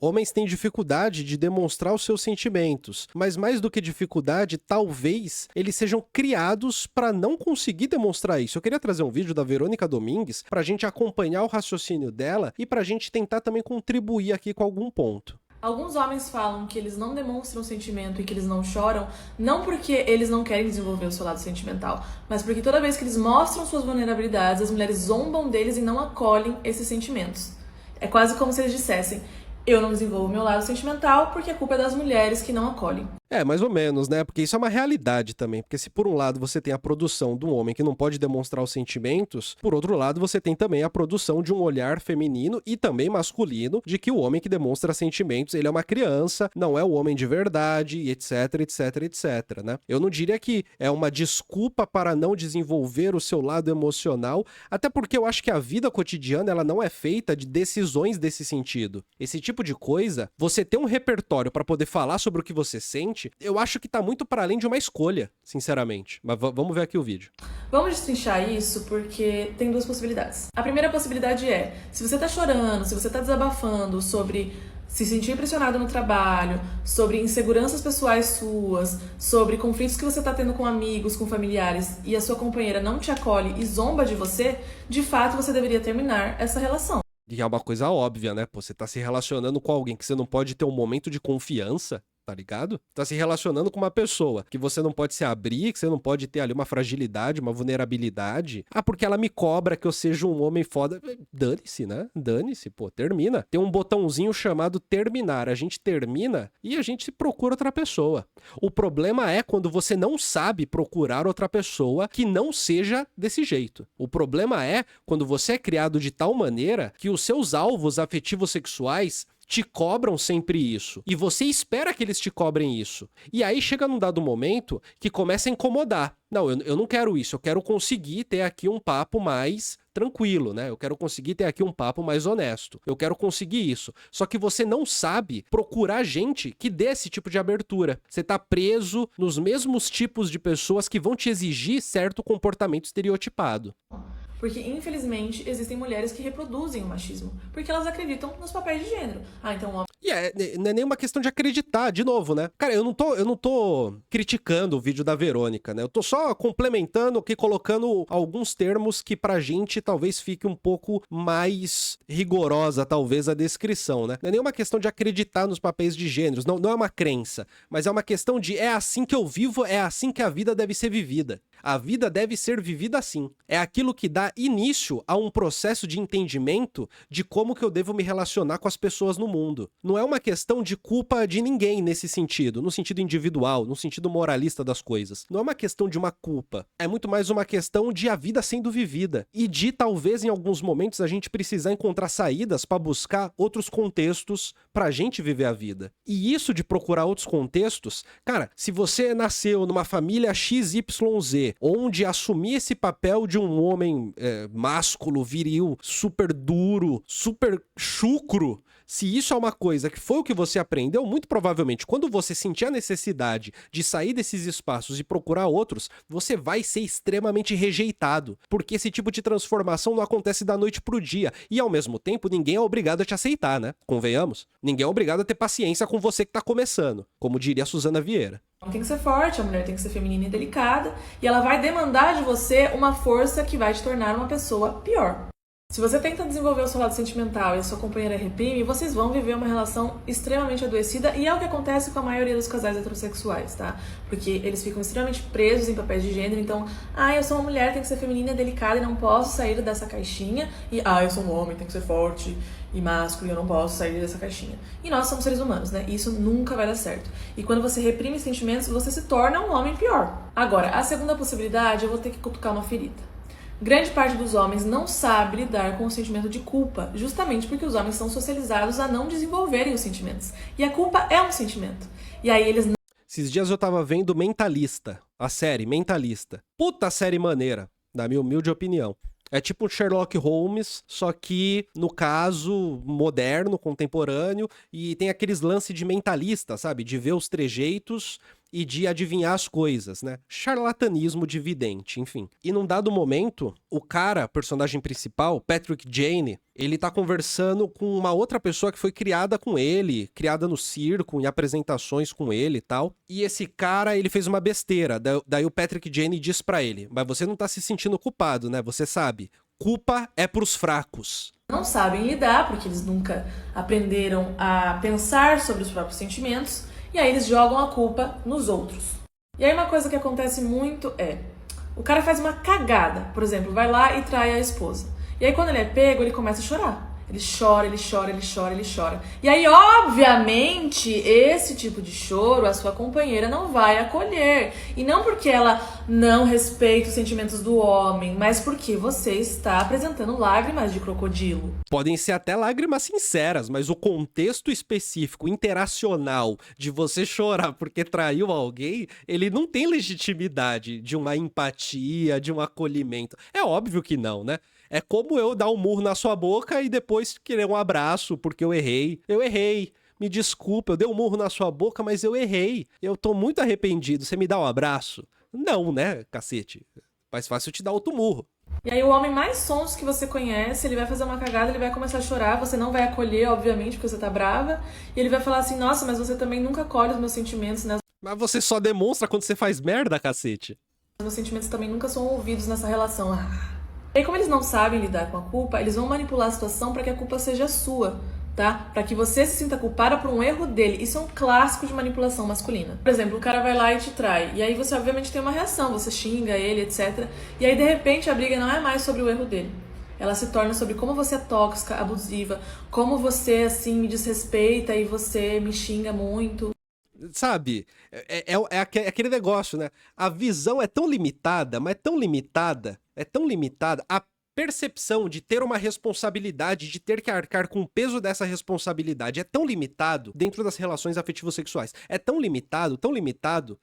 Homens têm dificuldade de demonstrar os seus sentimentos, mas mais do que dificuldade, talvez eles sejam criados para não conseguir demonstrar isso. Eu queria trazer um vídeo da Verônica Domingues para a gente acompanhar o raciocínio dela e para a gente tentar também contribuir aqui com algum ponto. Alguns homens falam que eles não demonstram sentimento e que eles não choram, não porque eles não querem desenvolver o seu lado sentimental, mas porque toda vez que eles mostram suas vulnerabilidades, as mulheres zombam deles e não acolhem esses sentimentos. É quase como se eles dissessem: eu não desenvolvo meu lado sentimental porque a culpa é das mulheres que não acolhem. É, mais ou menos, né? Porque isso é uma realidade também. Porque se por um lado você tem a produção de um homem que não pode demonstrar os sentimentos, por outro lado você tem também a produção de um olhar feminino e também masculino de que o homem que demonstra sentimentos, ele é uma criança, não é o homem de verdade, etc, etc, etc, né? Eu não diria que é uma desculpa para não desenvolver o seu lado emocional, até porque eu acho que a vida cotidiana, ela não é feita de decisões desse sentido. Esse tipo de coisa, você ter um repertório para poder falar sobre o que você sente, eu acho que tá muito para além de uma escolha, sinceramente. Mas vamos ver aqui o vídeo. Vamos destrinchar isso porque tem duas possibilidades. A primeira possibilidade é, se você tá chorando, se você tá desabafando sobre se sentir pressionado no trabalho, sobre inseguranças pessoais suas, sobre conflitos que você tá tendo com amigos, com familiares, e a sua companheira não te acolhe e zomba de você, de fato você deveria terminar essa relação. E é uma coisa óbvia, né? Pô, você tá se relacionando com alguém que você não pode ter um momento de confiança, tá ligado? Tá se relacionando com uma pessoa que você não pode se abrir, que você não pode ter ali uma fragilidade, uma vulnerabilidade. Ah, porque ela me cobra que eu seja um homem foda. Dane-se, né? Dane-se, pô, termina. Tem um botãozinho chamado terminar. A gente termina e a gente procura outra pessoa. O problema é quando você não sabe procurar outra pessoa que não seja desse jeito. O problema é quando você é criado de tal maneira que os seus alvos afetivos sexuais te cobram sempre isso. E você espera que eles te cobrem isso. E aí chega num dado momento que começa a incomodar. Não, eu não quero isso. Eu quero conseguir ter aqui um papo mais tranquilo, né? Eu quero conseguir ter aqui um papo mais honesto. Eu quero conseguir isso. Só que você não sabe procurar gente que dê esse tipo de abertura. Você tá preso nos mesmos tipos de pessoas que vão te exigir certo comportamento estereotipado. Porque, infelizmente, existem mulheres que reproduzem o machismo, porque elas acreditam nos papéis de gênero. Ah, então o homem E não é nem uma questão de acreditar, de novo, né? Cara, eu não tô criticando o vídeo da Verônica, né? Eu tô só complementando aqui, colocando alguns termos que pra gente talvez fique um pouco mais rigorosa, talvez, a descrição, né? Não é nem uma questão de acreditar nos papéis de gêneros, não é uma crença, mas é uma questão de é assim que eu vivo, é assim que a vida deve ser vivida. A vida deve ser vivida assim. É aquilo que dá início a um processo de entendimento de como que eu devo me relacionar com as pessoas no mundo. Não é uma questão de culpa de ninguém nesse sentido, no sentido individual, no sentido moralista das coisas. Não é uma questão de uma culpa. É muito mais uma questão de a vida sendo vivida. E de, talvez, em alguns momentos, a gente precisar encontrar saídas para buscar outros contextos pra gente viver a vida. E isso de procurar outros contextos, cara, se você nasceu numa família XYZ, onde assumir esse papel de um homem másculo, viril, super duro, super chucro, se isso é uma coisa que foi o que você aprendeu, muito provavelmente, quando você sentir a necessidade de sair desses espaços e procurar outros, você vai ser extremamente rejeitado, porque esse tipo de transformação não acontece da noite pro dia, e ao mesmo tempo, ninguém é obrigado a te aceitar, né? Convenhamos? Ninguém é obrigado a ter paciência com você que tá começando, como diria a Suzana Vieira. tem que ser forte, a mulher tem que ser feminina e delicada, e ela vai demandar de você uma força que vai te tornar uma pessoa pior. Se você tenta desenvolver o seu lado sentimental e a sua companheira reprime, vocês vão viver uma relação extremamente adoecida, e é o que acontece com a maioria dos casais heterossexuais, tá? Porque eles ficam extremamente presos em papéis de gênero, então, eu sou uma mulher, tenho que ser feminina e delicada e não posso sair dessa caixinha, e, eu sou um homem, tenho que ser forte e másculo e eu não posso sair dessa caixinha. E nós somos seres humanos, né? Isso nunca vai dar certo. E quando você reprime sentimentos, você se torna um homem pior. Agora, a segunda possibilidade, eu vou ter que cutucar uma ferida. Grande parte dos homens não sabe lidar com o sentimento de culpa, justamente porque os homens são socializados a não desenvolverem os sentimentos. E a culpa é um sentimento. E aí eles não... Esses dias eu tava vendo Mentalista, a série Mentalista. Puta série maneira, na minha humilde opinião. É tipo um Sherlock Holmes, só que, no caso, moderno, contemporâneo, e tem aqueles lances de mentalista, sabe? De ver os trejeitos e de adivinhar as coisas, né? Charlatanismo de vidente, enfim. E num dado momento, o cara, personagem principal, Patrick Jane, ele tá conversando com uma outra pessoa que foi criada com ele, criada no circo, em apresentações com ele e tal. E esse cara, ele fez uma besteira. Daí o Patrick Jane diz pra ele: mas você não tá se sentindo culpado, né? Você sabe, culpa é pros fracos. Não sabem lidar, porque eles nunca aprenderam a pensar sobre os próprios sentimentos, e aí eles jogam a culpa nos outros. E aí uma coisa que acontece muito é, o cara faz uma cagada, por exemplo, vai lá e trai a esposa. E aí quando ele é pego, ele começa a chorar. Ele chora, ele chora, ele chora, ele chora. E aí, obviamente, esse tipo de choro a sua companheira não vai acolher. E não porque ela não respeita os sentimentos do homem, mas porque você está apresentando lágrimas de crocodilo. Podem ser até lágrimas sinceras, mas o contexto específico, interacional, de você chorar porque traiu alguém, ele não tem legitimidade de uma empatia, de um acolhimento. É óbvio que não, né? É como eu dar um murro na sua boca e depois querer um abraço porque eu errei. Eu errei. Me desculpa, eu dei um murro na sua boca, mas eu errei. Eu tô muito arrependido. Você me dá um abraço? Não, né, cacete? Mais fácil te dar outro murro. E aí o homem mais sonso que você conhece, ele vai fazer uma cagada, ele vai começar a chorar, você não vai acolher, obviamente, porque você tá brava. E ele vai falar assim, nossa, mas você também nunca acolhe os meus sentimentos, né? Mas você só demonstra quando você faz merda, cacete. Os meus sentimentos também nunca são ouvidos nessa relação. E aí, como eles não sabem lidar com a culpa, eles vão manipular a situação para que a culpa seja sua, tá? Para que você se sinta culpada por um erro dele. Isso é um clássico de manipulação masculina. Por exemplo, o cara vai lá e te trai. E aí você obviamente tem uma reação, você xinga ele, etc. E aí, de repente, a briga não é mais sobre o erro dele. Ela se torna sobre como você é tóxica, abusiva, como você, assim, me desrespeita e você me xinga muito. Sabe, é aquele negócio, né? A visão é tão limitada, mas é tão limitada, a percepção de ter uma responsabilidade, de ter que arcar com o peso dessa responsabilidade é tão limitado dentro das relações afetivo-sexuais. É tão limitado,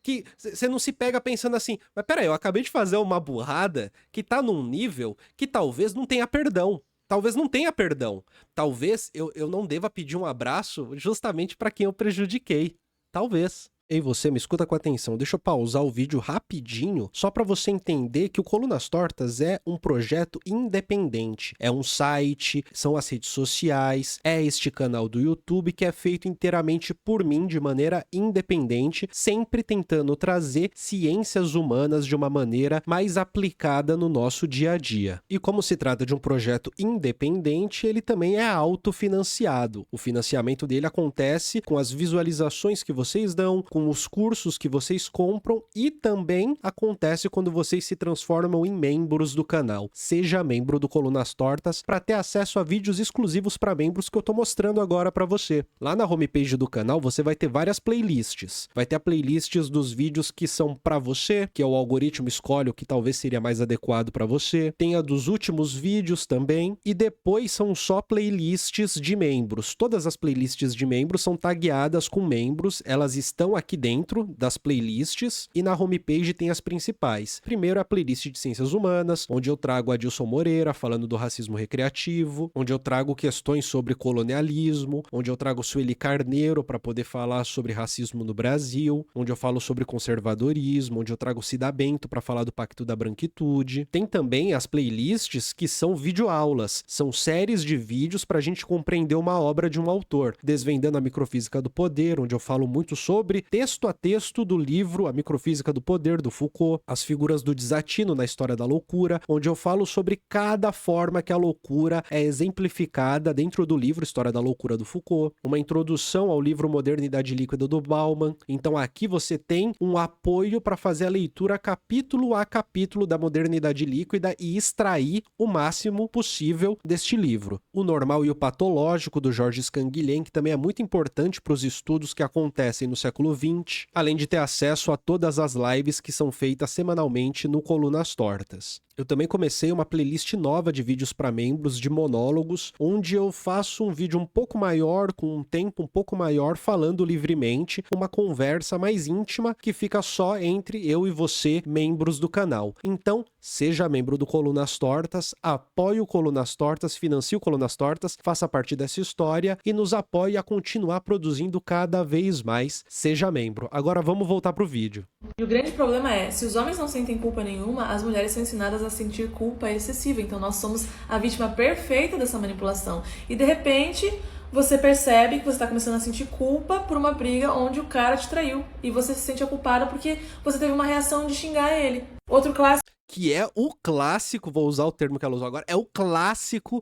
que você não se pega pensando assim, mas peraí, eu acabei de fazer uma burrada que tá num nível que talvez não tenha perdão. Talvez não tenha perdão. Talvez eu não deva pedir um abraço justamente pra quem eu prejudiquei. Talvez. Ei, você, me escuta com atenção. Deixa eu pausar o vídeo rapidinho, só para você entender que o Colunas Tortas é um projeto independente. É um site, são as redes sociais, é este canal do YouTube que é feito inteiramente por mim, de maneira independente, sempre tentando trazer ciências humanas de uma maneira mais aplicada no nosso dia a dia. E como se trata de um projeto independente, ele também é autofinanciado. O financiamento dele acontece com as visualizações que vocês dão, com os cursos que vocês compram e também acontece quando vocês se transformam em membros do canal. Seja membro do Colunas Tortas para ter acesso a vídeos exclusivos para membros que eu tô mostrando agora para você. Lá na homepage do canal você vai ter várias playlists. Vai ter a playlists dos vídeos que são para você, que é o algoritmo escolhe o que talvez seria mais adequado para você. Tem a dos últimos vídeos também. E depois são só playlists de membros. Todas as playlists de membros são tagueadas com membros. Elas estão aqui dentro das playlists e na homepage tem as principais. Primeiro a playlist de Ciências Humanas, onde eu trago Adilson Moreira falando do racismo recreativo, onde eu trago questões sobre colonialismo, onde eu trago Sueli Carneiro para poder falar sobre racismo no Brasil, onde eu falo sobre conservadorismo, onde eu trago Cida Bento para falar do Pacto da Branquitude. Tem também as playlists que são videoaulas, são séries de vídeos para a gente compreender uma obra de um autor, desvendando a microfísica do poder, onde eu falo muito sobre texto a texto do livro A Microfísica do Poder, do Foucault, as figuras do desatino na história da loucura, onde eu falo sobre cada forma que a loucura é exemplificada dentro do livro História da Loucura do Foucault, uma introdução ao livro Modernidade Líquida do Bauman. Então aqui você tem um apoio para fazer a leitura capítulo a capítulo da Modernidade Líquida e extrair o máximo possível deste livro. O Normal e o Patológico, do Georges Canguilhem, que também é muito importante para os estudos que acontecem no século XX, além de ter acesso a todas as lives que são feitas semanalmente no Colunas Tortas. Eu também comecei uma playlist nova de vídeos para membros, de monólogos, onde eu faço um vídeo um pouco maior, com um tempo um pouco maior, falando livremente, uma conversa mais íntima que fica só entre eu e você, membros do canal. Então, seja membro do Colunas Tortas, apoie o Colunas Tortas, financie o Colunas Tortas, faça parte dessa história e nos apoie a continuar produzindo cada vez mais. Seja membro. Agora vamos voltar pro vídeo. E o grande problema é, se os homens não sentem culpa nenhuma, as mulheres são ensinadas a sentir culpa excessiva. Então nós somos a vítima perfeita dessa manipulação. E de repente, você percebe que você está começando a sentir culpa por uma briga onde o cara te traiu. E você se sente culpada porque você teve uma reação de xingar ele. Outro clássico. Que é o clássico, vou usar o termo que ela usou agora, é o clássico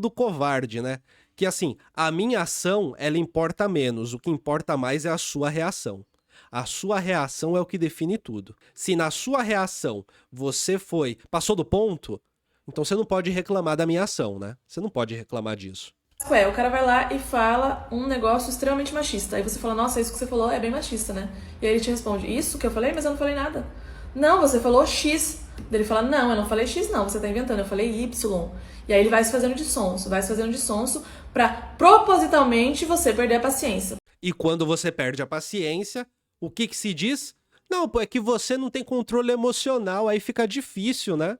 do covarde, né? Que assim, a minha ação, ela importa menos, o que importa mais é a sua reação. A sua reação é o que define tudo. Se na sua reação você passou do ponto, então você não pode reclamar da minha ação, né? Você não pode reclamar disso. O cara vai lá e fala um negócio extremamente machista. Aí você fala, nossa, isso que você falou é bem machista, né? E aí ele te responde, isso que eu falei? Mas eu não falei nada. Não, você falou X. Daí ele fala, não, eu não falei X não, você tá inventando, eu falei Y. E aí ele vai se fazendo de sonso pra propositalmente você perder a paciência. E quando você perde a paciência, o que se diz? Não, pô, é que você não tem controle emocional, aí fica difícil, né?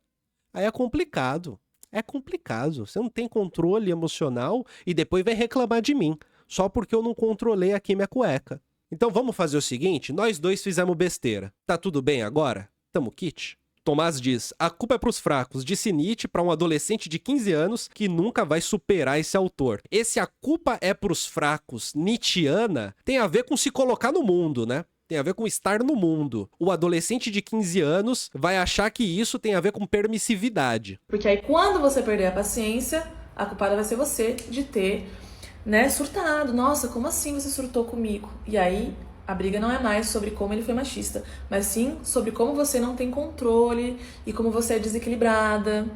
Aí é complicado. É complicado. Você não tem controle emocional e depois vem reclamar de mim, só porque eu não controlei aqui minha cueca. Então vamos fazer o seguinte, nós dois fizemos besteira. Tá tudo bem agora? Tamo kit? Tomás diz, a culpa é pros fracos, disse Nietzsche para um adolescente de 15 anos que nunca vai superar esse autor. Esse a culpa é pros fracos nietzschiana tem a ver com se colocar no mundo, né? Tem a ver com estar no mundo. O adolescente de 15 anos vai achar que isso tem a ver com permissividade. Porque aí quando você perder a paciência, a culpada vai ser você de ter, né, surtado. Nossa, como assim você surtou comigo? E aí a briga não é mais sobre como ele foi machista, mas sim sobre como você não tem controle e como você é desequilibrada.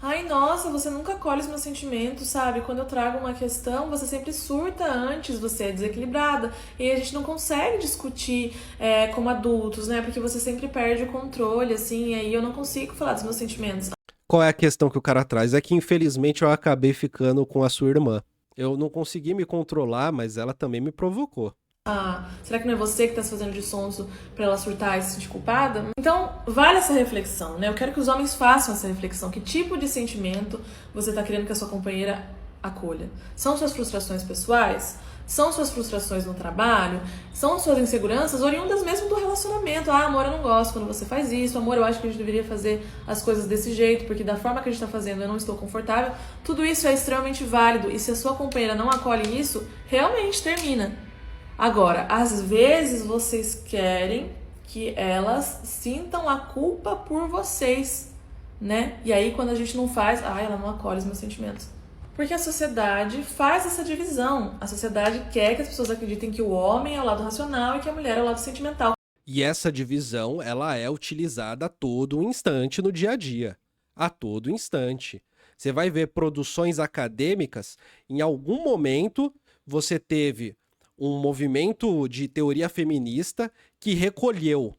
Ai, nossa, você nunca acolhe os meus sentimentos, sabe? Quando eu trago uma questão, você sempre surta antes, você é desequilibrada. E a gente não consegue discutir como adultos, né? Porque você sempre perde o controle, assim, e aí eu não consigo falar dos meus sentimentos. Qual é a questão que o cara traz? É que, infelizmente, eu acabei ficando com a sua irmã. Eu não consegui me controlar, mas ela também me provocou. Ah, será que não é você que tá se fazendo de sonso pra ela surtar e se sentir culpada? Então, vale essa reflexão, né? Eu quero que os homens façam essa reflexão. Que tipo de sentimento você tá querendo que a sua companheira acolha? São suas frustrações pessoais? São suas frustrações no trabalho? São suas inseguranças oriundas mesmo do relacionamento? Ah, amor, eu não gosto quando você faz isso. Amor, eu acho que a gente deveria fazer as coisas desse jeito, porque da forma que a gente tá fazendo eu não estou confortável. Tudo isso é extremamente válido. E se a sua companheira não acolhe isso, realmente termina. Agora, às vezes vocês querem que elas sintam a culpa por vocês, né? E aí quando a gente não faz, ela não acolhe os meus sentimentos. Porque a sociedade faz essa divisão. A sociedade quer que as pessoas acreditem que o homem é o lado racional e que a mulher é o lado sentimental. E essa divisão, ela é utilizada a todo instante no dia a dia. A todo instante. Você vai ver produções acadêmicas, em algum momento você teve um movimento de teoria feminista que recolheu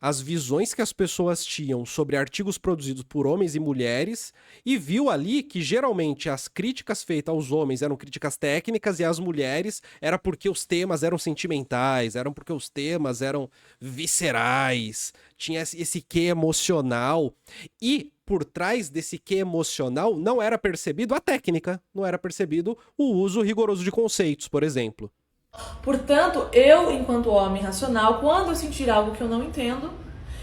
as visões que as pessoas tinham sobre artigos produzidos por homens e mulheres e viu ali que geralmente as críticas feitas aos homens eram críticas técnicas e às mulheres era porque os temas eram sentimentais, eram porque os temas eram viscerais, tinha esse quê emocional e por trás desse quê emocional não era percebido a técnica, não era percebido o uso rigoroso de conceitos, por exemplo. Portanto, eu, enquanto homem racional, quando eu sentir algo que eu não entendo,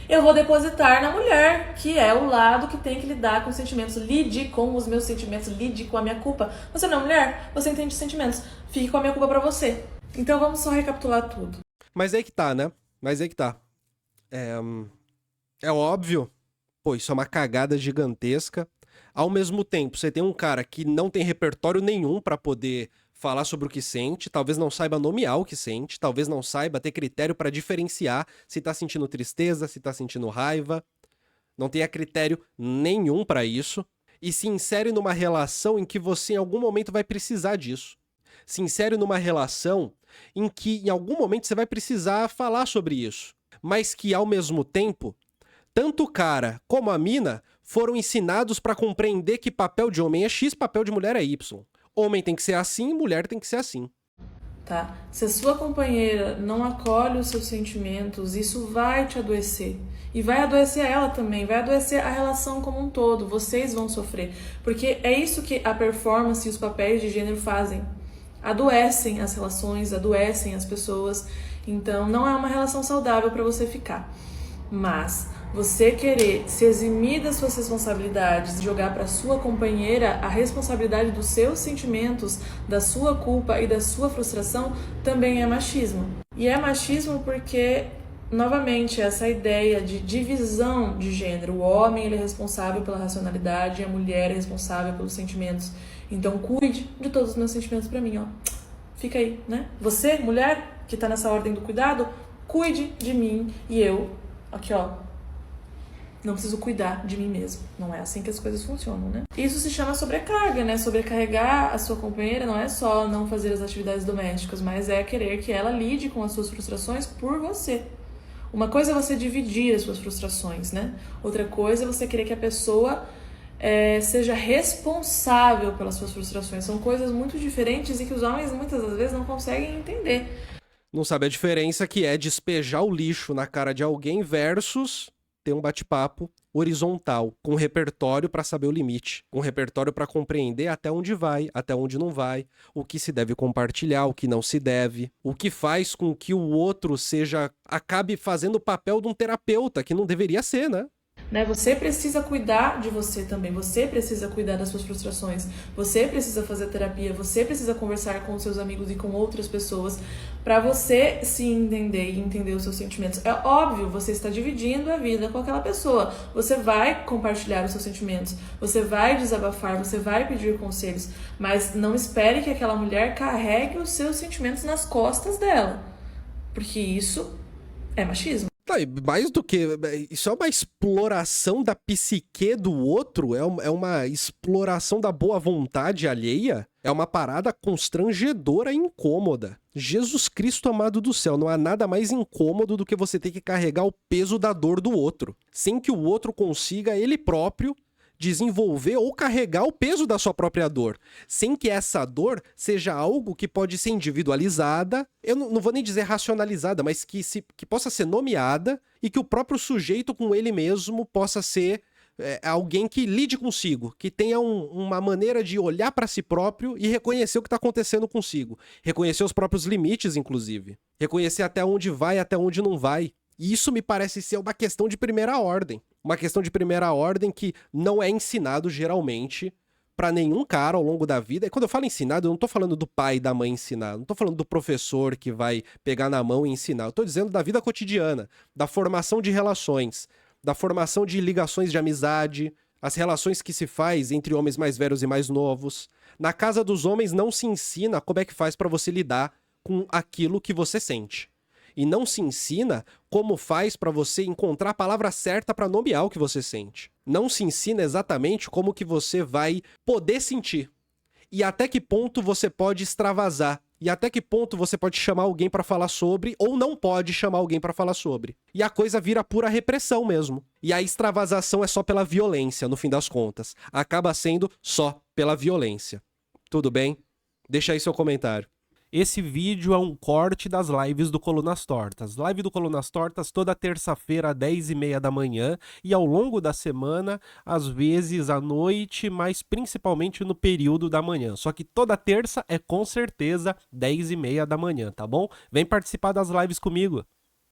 eu vou depositar na mulher, que é o lado que tem que lidar com os sentimentos. Lide com os meus sentimentos, lide com a minha culpa. Você não é mulher? Você entende sentimentos. Fique com a minha culpa pra você. Então vamos só recapitular tudo. Mas aí que tá, né? Mas aí que tá. É óbvio, pô, isso é uma cagada gigantesca. Ao mesmo tempo, você tem um cara que não tem repertório nenhum pra poder falar sobre o que sente, talvez não saiba nomear o que sente, talvez não saiba ter critério para diferenciar se tá sentindo tristeza, se tá sentindo raiva, não tenha critério nenhum para isso, e se insere numa relação em que você em algum momento vai precisar disso. Se insere numa relação em que em algum momento você vai precisar falar sobre isso, mas que ao mesmo tempo tanto o cara como a mina foram ensinados pra compreender que papel de homem é X, papel de mulher é Y. Homem tem que ser assim, mulher tem que ser assim. Tá? Se a sua companheira não acolhe os seus sentimentos, isso vai te adoecer. E vai adoecer ela também, vai adoecer a relação como um todo. Vocês vão sofrer. Porque é isso que a performance e os papéis de gênero fazem. Adoecem as relações, adoecem as pessoas. Então não é uma relação saudável para você ficar. Mas você querer se eximir das suas responsabilidades, jogar para sua companheira a responsabilidade dos seus sentimentos, da sua culpa e da sua frustração, também é machismo. E é machismo porque, novamente, essa ideia de divisão de gênero. O homem ele é responsável pela racionalidade e a mulher é responsável pelos sentimentos. Então cuide de todos os meus sentimentos para mim, ó. Fica aí, né? Você, mulher, que tá nessa ordem do cuidado, cuide de mim e eu, aqui ó, não preciso cuidar de mim mesmo. Não é assim que as coisas funcionam, né? Isso se chama sobrecarga, né? Sobrecarregar a sua companheira não é só não fazer as atividades domésticas, mas é querer que ela lide com as suas frustrações por você. Uma coisa é você dividir as suas frustrações, né? Outra coisa é você querer que a pessoa seja responsável pelas suas frustrações. São coisas muito diferentes e que os homens muitas das vezes não conseguem entender. Não sabe a diferença que é despejar o lixo na cara de alguém versus ter um bate-papo horizontal, com repertório para saber o limite, com repertório para compreender até onde vai, até onde não vai, o que se deve compartilhar, o que não se deve, o que faz com que o outro acabe fazendo o papel de um terapeuta, que não deveria ser, né? Você precisa cuidar de você também, você precisa cuidar das suas frustrações, você precisa fazer terapia, você precisa conversar com os seus amigos e com outras pessoas para você se entender e entender os seus sentimentos. É óbvio, você está dividindo a vida com aquela pessoa, você vai compartilhar os seus sentimentos, você vai desabafar, você vai pedir conselhos, mas não espere que aquela mulher carregue os seus sentimentos nas costas dela, porque isso é machismo. Mais do que... Isso é uma exploração da psique do outro? É uma exploração da boa vontade alheia? É uma parada constrangedora e incômoda. Jesus Cristo amado do céu, não há nada mais incômodo do que você ter que carregar o peso da dor do outro, sem que o outro consiga ele próprio desenvolver ou carregar o peso da sua própria dor, sem que essa dor seja algo que pode ser individualizada, eu não vou nem dizer racionalizada, mas que possa ser nomeada e que o próprio sujeito com ele mesmo possa ser alguém que lide consigo, que tenha uma maneira de olhar para si próprio e reconhecer o que está acontecendo consigo, reconhecer os próprios limites, inclusive, reconhecer até onde vai, até onde não vai. E isso me parece ser uma questão de primeira ordem. Uma questão de primeira ordem que não é ensinado geralmente pra nenhum cara ao longo da vida. E quando eu falo ensinado, eu não tô falando do pai e da mãe ensinar. Não tô falando do professor que vai pegar na mão e ensinar. Eu tô dizendo da vida cotidiana, da formação de relações, da formação de ligações de amizade, as relações que se faz entre homens mais velhos e mais novos. Na casa dos homens não se ensina como é que faz pra você lidar com aquilo que você sente. E não se ensina como faz para você encontrar a palavra certa para nomear o que você sente. Não se ensina exatamente como que você vai poder sentir. E até que ponto você pode extravasar. E até que ponto você pode chamar alguém para falar sobre ou não pode chamar alguém para falar sobre. E a coisa vira pura repressão mesmo. E a extravasação é só pela violência, no fim das contas. Acaba sendo só pela violência. Tudo bem? Deixa aí seu comentário. Esse vídeo é um corte das lives do Colunas Tortas. Live do Colunas Tortas toda terça-feira às 10h30 da manhã e ao longo da semana, às vezes à noite, mas principalmente no período da manhã. Só que toda terça é com certeza 10h30 da manhã, tá bom? Vem participar das lives comigo.